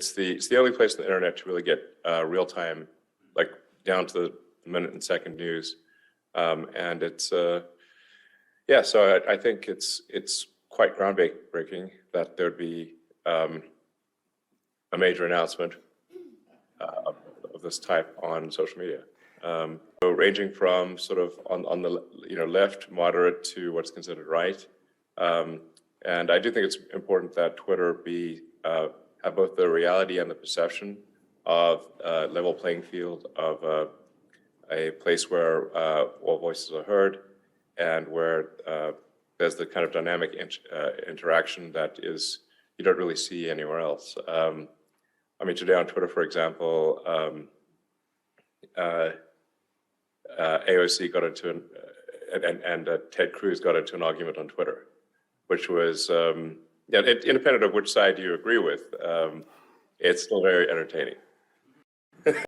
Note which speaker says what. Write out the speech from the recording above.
Speaker 1: it's the only place on the internet to really get real time, like down to the minute and second news, and it's yeah. So I think it's quite groundbreaking that there'd be a major announcement of this type on social media. So ranging from sort of on the left, moderate, to what's considered right. And I do think it's important that Twitter have both the reality and the perception of a level playing field, of a place where all voices are heard, and where there's the kind of dynamic interaction that you don't really see anywhere else. I mean, today on Twitter, for example, AOC got into and Ted Cruz got into an argument on Twitter, which was, independent of which side you agree with, it's still very entertaining.